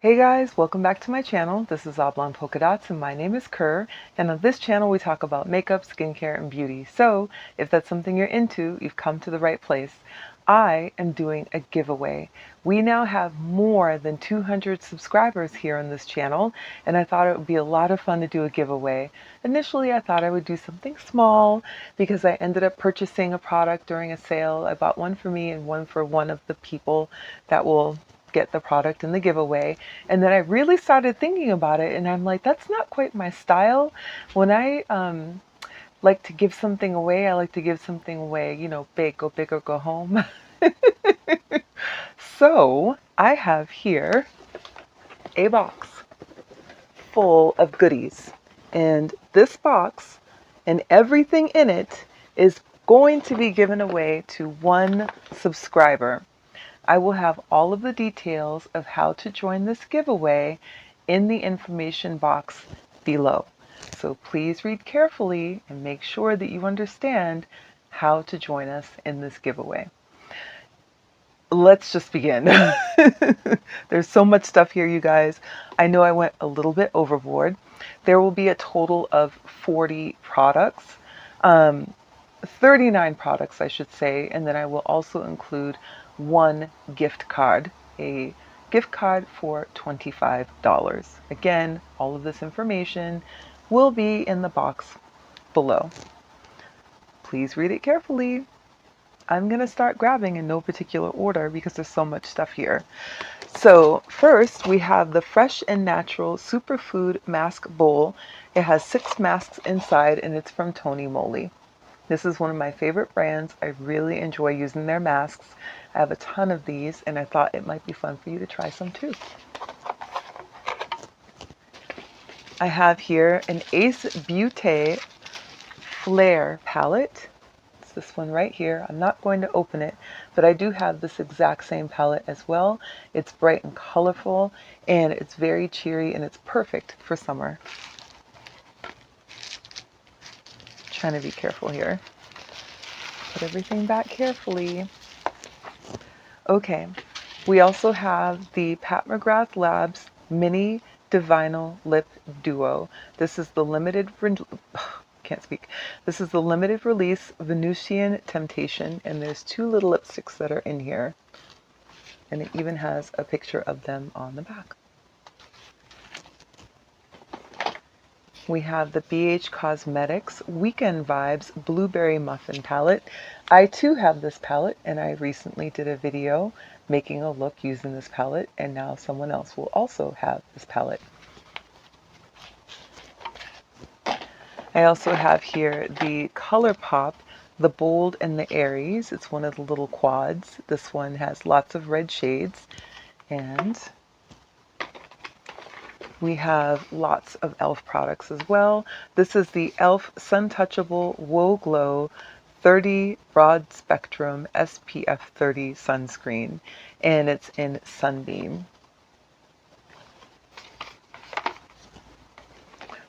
Hey guys, welcome back to my channel. This is Oblong Polka Dots and my name is Kerr, and on this channel we talk about makeup, skincare, and beauty. So if that's something you're into, you've come to the right place. I am doing a giveaway. We now have more than 200 subscribers here on this channel, and I thought it would be a lot of fun to do a giveaway. Initially I thought I would do something small because I ended up purchasing a product during a sale. I bought one for me and one for one of the people that will get the product in the giveaway. And then I really started thinking about it and I'm like, that's not quite my style. When I like to give something away, I like to give something away, you know, big or go home. So I have here a box full of goodies. And this box and everything in it is going to be given away to one subscriber. I will have all of the details of how to join this giveaway in the information box below. So please read carefully and make sure that you understand how to join us in this giveaway. Let's just begin. There's so much stuff here, you guys. I know I went a little bit overboard. There will be a total of 40 products. 39 products, I should say, and then I will also include one gift card, a gift card for $25. Again, all of this information will be in the box below. Please read it carefully. I'm going to start grabbing in no particular order because there's so much stuff here. So first we have the Fresh and Natural Superfood Mask Bowl. It has 6 masks inside and it's from Tony Moly. This is one of my favorite brands. I really enjoy using their masks. I have a ton of these and I thought it might be fun for you to try some too. I have here an Ace Beaute Flair palette. It's this one right here. I'm not going to open it, but I do have this exact same palette as well. It's bright and colorful and it's very cheery and it's perfect for summer. Trying to be careful here. Put everything back carefully. Okay, we also have the Pat McGrath Labs Mini Divinyl Lip Duo. This is the can't speak. This is the limited release Venusian Temptation, and there's 2 little lipsticks that are in here, and it even has a picture of them on the back. We have the BH Cosmetics Weekend Vibes Blueberry Muffin Palette. I too have this palette and I recently did a video making a look using this palette, and now someone else will also have this palette. I also have here the ColourPop, the Bold and the Aries. It's one of the little quads. This one has lots of red shades, and we have lots of e.l.f. products as well. This is the e.l.f. Sun Touchable Whoa Glow 30 Broad Spectrum SPF 30 sunscreen, and it's in Sunbeam.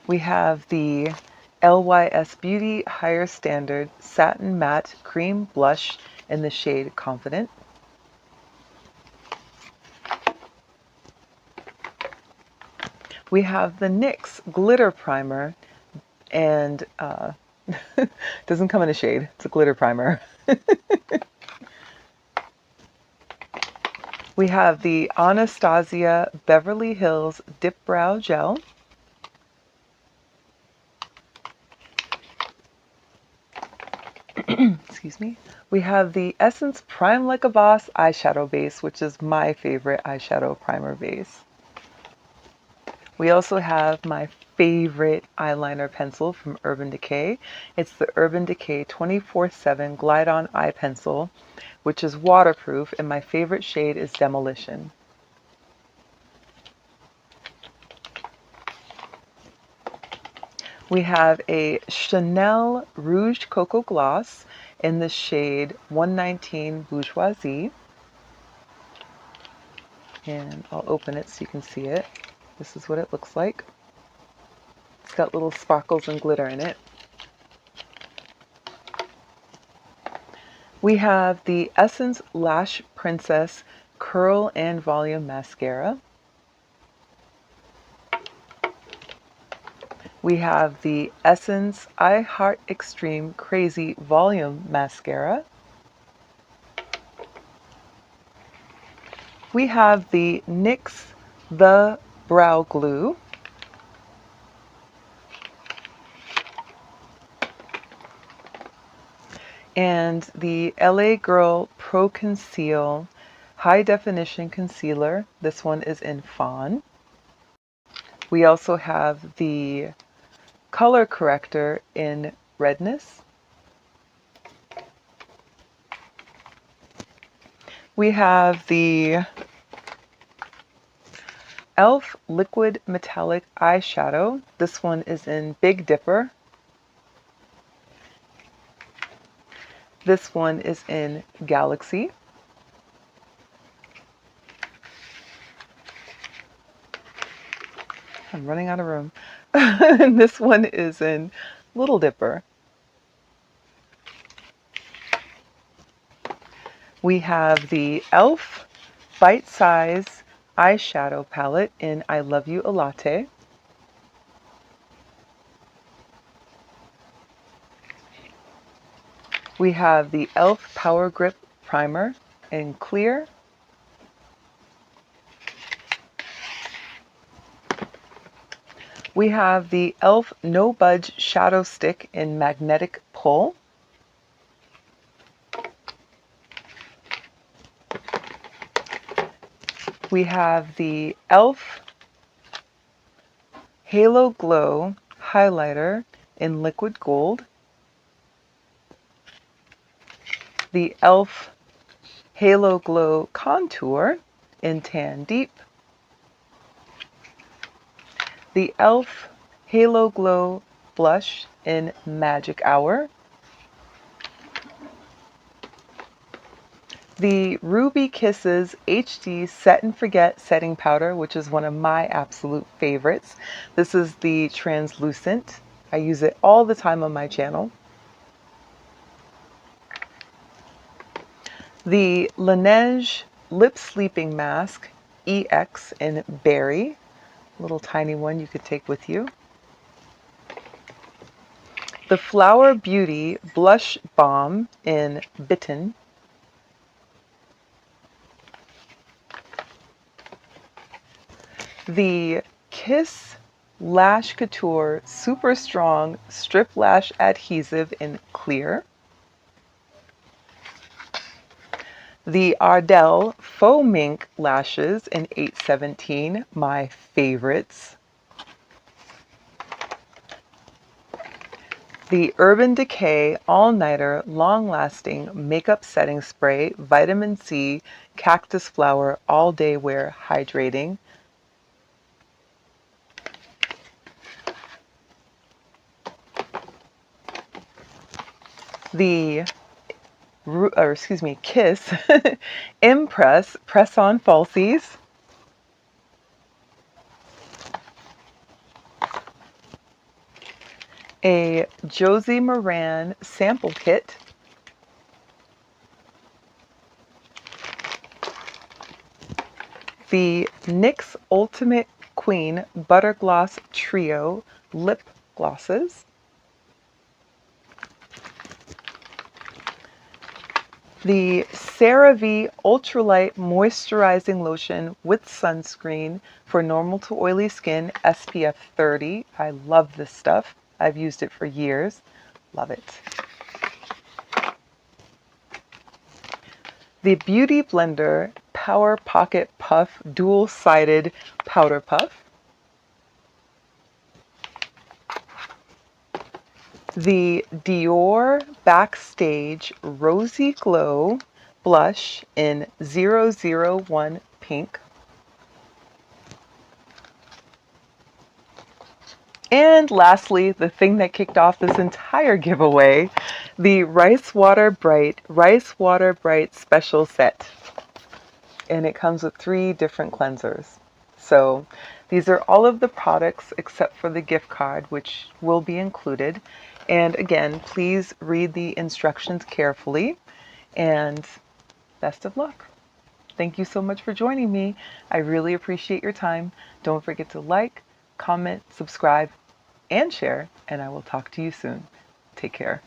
We have the LYS Beauty Higher Standard Satin Matte Cream Blush in the shade Confident. We have the NYX Glitter Primer, and doesn't come in a shade, it's a glitter primer. We have the Anastasia Beverly Hills Dipbrow Gel. Excuse me. We have the Essence Prime Like a Boss eyeshadow base, which is my favorite eyeshadow primer base. We also have my favorite eyeliner pencil from Urban Decay. It's the Urban Decay 24/7 Glide On Eye Pencil, which is waterproof, and my favorite shade is Demolition. We have a Chanel Rouge Cocoa Gloss in the shade 119 Bourgeoisie. And I'll open it so you can see it. This is what it looks like. It's got little sparkles and glitter in it. We have the Essence Lash Princess Curl and Volume Mascara. We have the Essence I Heart Extreme Crazy Volume Mascara. We have the NYX The Brow Glue. And the LA Girl Pro Conceal High Definition Concealer. This one is in Fawn. We also have the color corrector in Redness. We have the e.l.f. Liquid Metallic Eyeshadow. This one is in Big Dipper. This one is in Galaxy. I'm running out of room. And this one is in Little Dipper. We have the e.l.f. Bite Size Eyeshadow Palette in I Love You a Latte. We have the e.l.f. Power Grip Primer in Clear. We have the e.l.f. No Budge Shadow Stick in Magnetic Pull. We have the e.l.f. Halo Glow Highlighter in Liquid Gold. The e.l.f. Halo Glow Contour in Tan Deep. The e.l.f. Halo Glow Blush in Magic Hour. The Ruby Kisses HD Set and Forget Setting Powder, which is one of my absolute favorites. This is the translucent. I use it all the time on my channel. The Laneige Lip Sleeping Mask EX in Berry. Little tiny one you could take with you. The Flower Beauty Blush Balm in Bitten. The Kiss Lash Couture Super Strong Strip Lash Adhesive in Clear. The Ardell Faux Mink Lashes in 817, my favorites. The Urban Decay All Nighter Long Lasting Makeup Setting Spray Vitamin C Cactus Flower All Day Wear Hydrating. The Kiss Impress Press-On Falsies. A Josie Moran Sample Kit. The NYX Ultimate Queen Butter Gloss Trio Lip Glosses. The CeraVe Ultralight Moisturizing Lotion with Sunscreen for normal to oily skin, SPF 30. I love this stuff. I've used it for years. Love it. The Beauty Blender Power Pocket Puff Dual-Sided Powder Puff. The Dior Backstage Rosy Glow Blush in 001 Pink. And lastly, the thing that kicked off this entire giveaway, the Rice Water Bright Special Set. And it comes with 3 different cleansers. So these are all of the products except for the gift card, which will be included. And again, please read the instructions carefully, and best of luck. Thank you so much for joining me. I really appreciate your time. Don't forget to like, comment, subscribe. and share, and I will talk to you soon. Take care.